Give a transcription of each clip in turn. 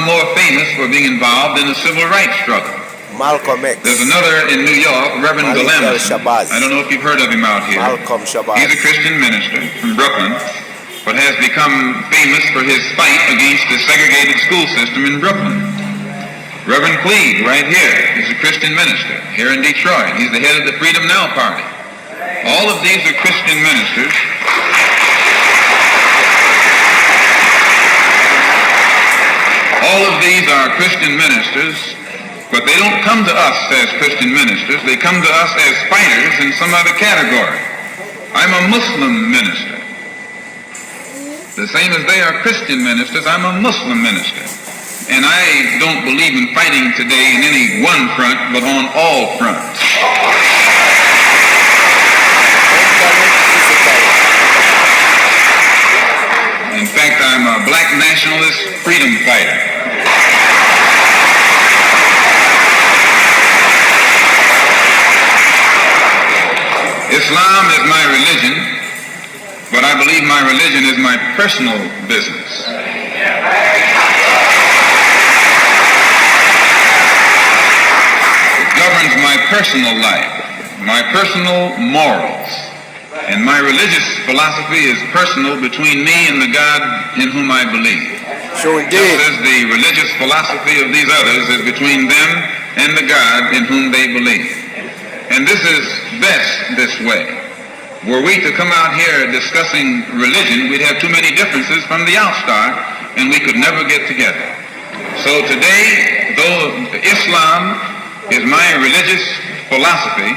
become more famous for being involved in the civil rights struggle. Malcolm X. There's another in New York, Reverend Malik Galamison. El-Shabazz. I don't know if you've heard of him out here. Malcolm Shabazz. He's a Christian minister from Brooklyn, but has become famous for his fight against the segregated school system in Brooklyn. Reverend Cleave, right here, is a Christian minister here in Detroit. He's the head of the Freedom Now Party. All of these are Christian ministers. All of these are Christian ministers, but they don't come to us as Christian ministers. They come to us as fighters in some other category. I'm a Muslim minister. The same as they are Christian ministers, I'm a Muslim minister. And I don't believe in fighting today in any one front, but on all fronts. In fact, I'm a black nationalist freedom fighter. Islam is my religion, but I believe my religion is my personal business. It governs my personal life, my personal morals, and my religious philosophy is personal between me and the God in whom I believe. So indeed. Just as the religious philosophy of these others is between them and the God in whom they believe. And this is best this way. Were we to come out here discussing religion, we'd have too many differences from the outstart, and we could never get together. So today, though Islam is my religious philosophy,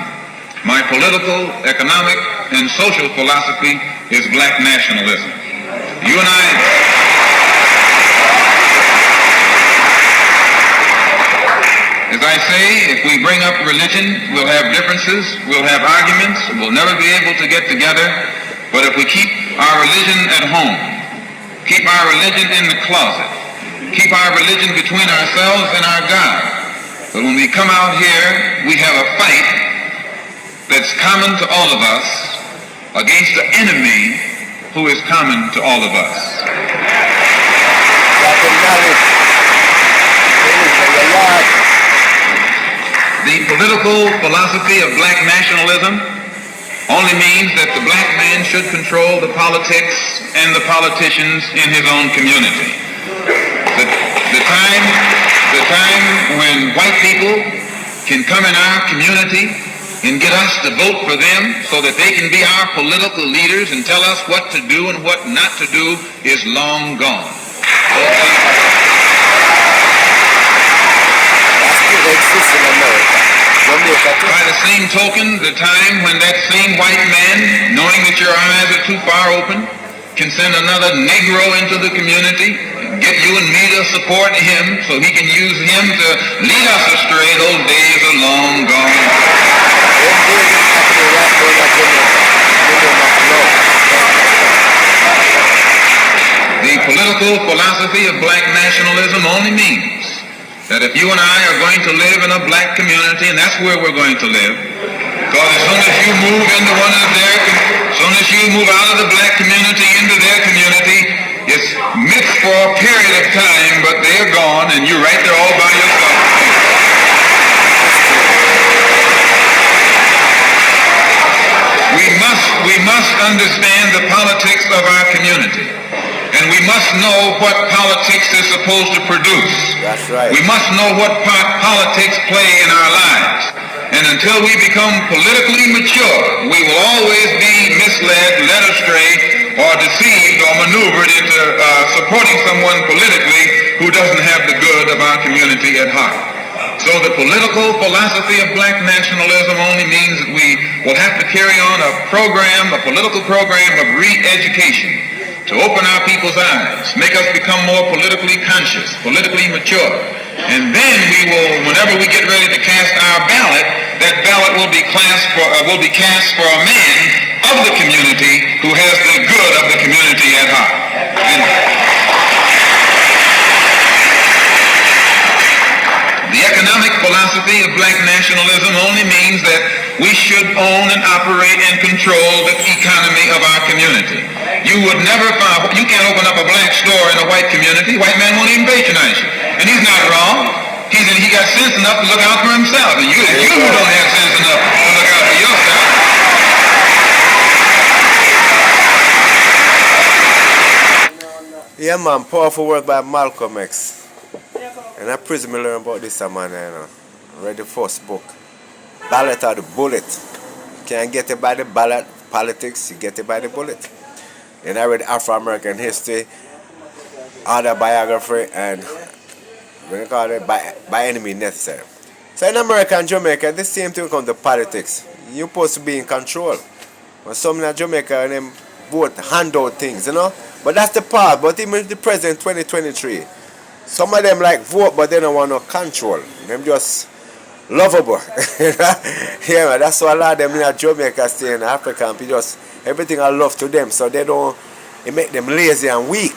my political, economic, and social philosophy is black nationalism. You and I... As I say, if we bring up religion, we'll have differences, we'll have arguments, we'll never be able to get together. But if we keep our religion at home, keep our religion in the closet, keep our religion between ourselves and our God, but when we come out here, we have a fight that's common to all of us against the enemy who is common to all of us. The political philosophy of black nationalism only means that the black man should control the politics and the politicians in his own community. The time when white people can come in our community and get us to vote for them so that they can be our political leaders and tell us what to do and what not to do is long gone. By the same token, the time when that same white man, knowing that your eyes are too far open, can send another Negro into the community, get you and me to support him so he can use him to lead us astray, those days are long gone. The political philosophy of black nationalism only means that if you and I are going to live in a black community, and that's where we're going to live, because as soon as you move into as soon as you move out of the black community into their community, it's mixed for a period of time, but they're gone, and you're right there all by yourself. We must understand the politics of our community. And we must know what politics is supposed to produce. That's right. We must know what part politics play in our lives. And until we become politically mature, we will always be misled, led astray, or deceived or maneuvered into supporting someone politically who doesn't have the good of our community at heart. So the political philosophy of black nationalism only means that we will have to carry on a political program of re-education, to open our people's eyes, make us become more politically conscious, politically mature. And then we will, whenever we get ready to cast our ballot, that ballot will be cast for a man of the community who has the good of the community at heart. And the economic philosophy of black nationalism only means that we should own and operate and control the economy of our community. You can't open up a black store in a white community. White man won't even patronize you. Chinese, and he got sense enough to look out for himself. And you who don't have sense enough to look out for yourself. Yeah, man, powerful work by Malcolm X. And I presume you learn about this, man, you know. Read the first book. Ballot or the bullet. You can't get it by the ballot, politics, you get it by the bullet. And I read Afro-American history, autobiography, and what you call it, by enemy necessary. So in America and Jamaica, the same thing comes to politics. You're supposed to be in control. But some in Jamaica, them vote, hand out things, you know. But that's the part. But even the president 2023, some of them like vote, but they don't want no control. Them just lovable. Yeah, man, that's why a lot of them in Jamaica stay in Africa and just everything I love to them. So they don't, it make them lazy and weak.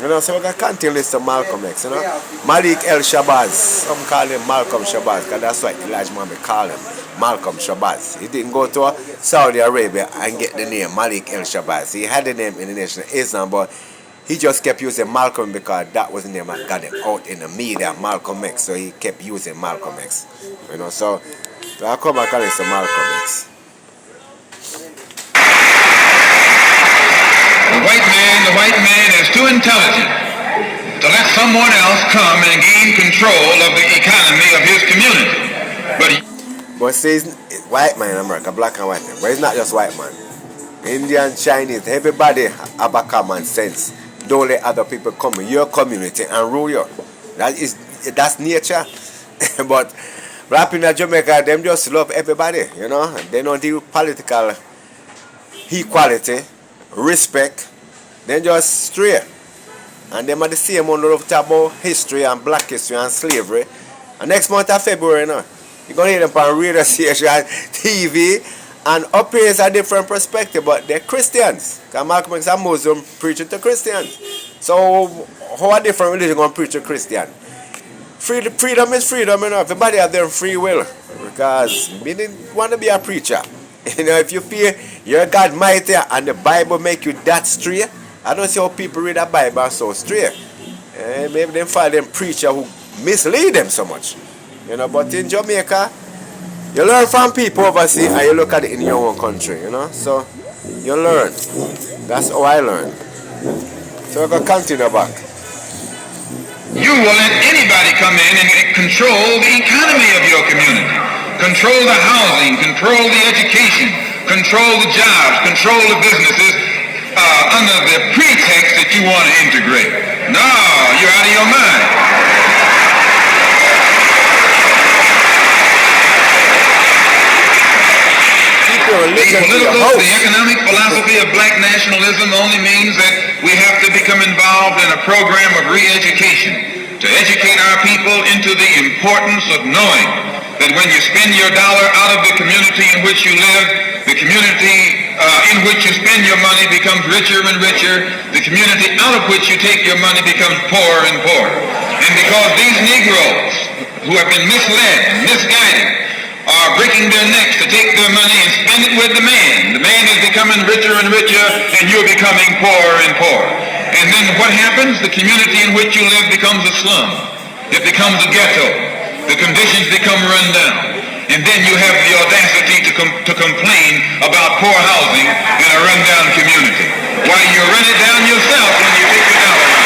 You know, so we can continue list of Malcolm X, you know. Malik El Shabazz. Some call him Malcolm Shabazz, because that's what Elijah Muhammad call him. Malcolm Shabazz. He didn't go to Saudi Arabia and get the name Malik El Shabazz. He had the name in the Nation of Islam, but he just kept using Malcolm because that was the name that got him out in the media, Malcolm X. So he kept using Malcolm X. You know, so I come back and listen to Malcolm X. The white man is too intelligent to let someone else come and gain control of the economy of his community. But see, it's white man in America, black and white man. But it's not just white man. Indian, Chinese, everybody have a common sense. Don't let other people come in your community and rule you. That's nature. But black people in Jamaica, them just love everybody, you know. They don't deal with political equality, respect. They just stray. And them are the same one who love to talk about history and black history and slavery. And next month of February, you know, you're going to hear them on radio station, TV, and up here is a different perspective, but they're Christians. Because Malcolm X is a Muslim preaching to Christians. So how a different religion going to preach to Christian? Freedom is freedom, you know. Everybody have their free will. Because we didn't want to be a preacher. You know, if you feel you're God mighty and the Bible make you that straight, I don't see how people read the Bible so straight. Maybe they find them preacher who mislead them so much. You know, but in Jamaica, you learn from people overseas and you look at it in your own country, you know. So you learn. That's how I learn. So we're going to continue back. You will let anybody come in and control the economy of your community. Control the housing, control the education, control the jobs, control the businesses under the pretext that you want to integrate. No, you're out of your mind. The economic philosophy of black nationalism only means that we have to become involved in a program of re-education to educate our people into the importance of knowing that when you spend your dollar out of the community in which you live, the community in which you spend your money becomes richer and richer. The community out of which you take your money becomes poorer and poorer. And because these Negroes who have been misled and misguided are breaking their necks to take their money and spend it with the man is becoming richer and richer, and you're becoming poorer and poorer. And then what happens? The community in which you live becomes a slum. It becomes a ghetto. The conditions become run down. And then you have the audacity to complain about poor housing in a rundown community. Why, you run it down yourself when you take your dollar out.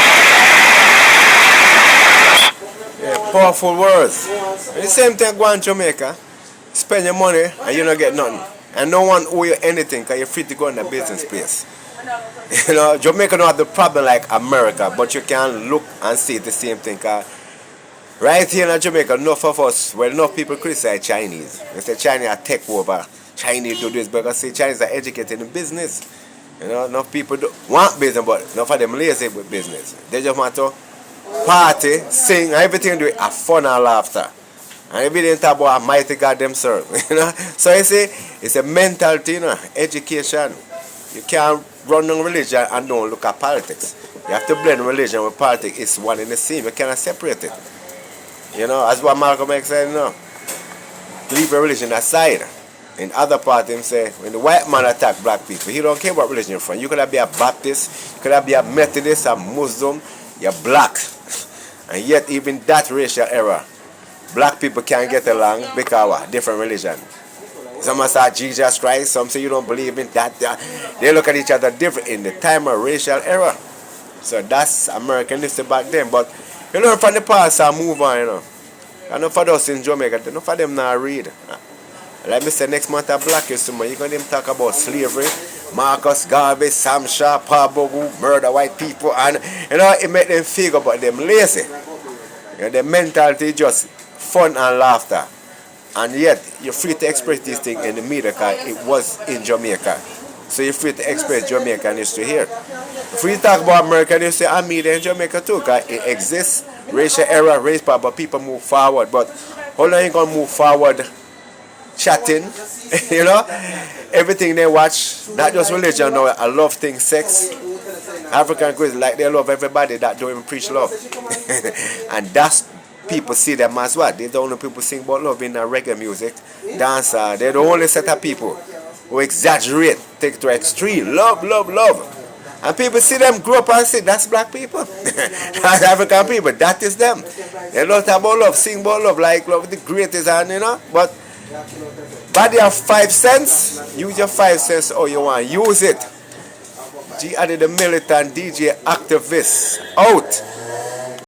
Yeah, powerful words. And the same thing go on Jamaica. Spend your money and you don't get nothing. And no one owe you anything because you're free to go in the business place. You know, Jamaica don't have the problem like America, but you can look and see the same thing. Right here in Jamaica, enough of us, well, enough people criticize Chinese. They say Chinese are take over, Chinese do this, because say Chinese are educated in business. You know, enough people want business, but enough of them lazy with business. They just want to party, sing, and everything do it have fun and laughter. And if they didn't talk about a mighty God themselves, you know. So you see, it's a mentality, you know, education. You can't run on religion and don't look at politics. You have to blend religion with politics. It's one and the same. You cannot separate it. You know, as what Malcolm X said, you know, leave religion aside. In other part, him say, when the white man attack black people, he don't care what religion you're from. You could be a Baptist, you could be a Methodist, a Muslim, you're black. And yet, even that racial error black people can't get along because what? Different religion. Some say Jesus Christ, some say you don't believe in that. They look at each other different in the time of racial era. So that's American history back then. But you learn from the past and move on, you know. Enough for us in Jamaica, enough for them not read. Like me say, next month of Black History Month, you're going to talk about slavery, Marcus Garvey, Sam Shaw, Pablo, murder white people, and you know, it make them figure about them lazy. You know, their mentality just fun and laughter. And yet, you're free to express this thing in the media because it was in Jamaica. So you're free to express Jamaican history here. Free to talk about American history and media in Jamaica too because it exists, racial era, race power, but people move forward. But how long you going to move forward chatting, you know? Everything they watch, not just religion, no, I love things, sex. African Christians, like they love everybody that don't even preach love. And that's people see them as what? They're the only people sing about love in reggae music, dance. They're the only set of people who exaggerate, take to extreme, love, love, love. And people see them grow up and say, that's black people. That's African people, that is them. They don't talk about love, sing about love, like love the greatest, and you know, but body have 5 cents, use your 5 cents how you want, use it. G added the militant DJ activist out.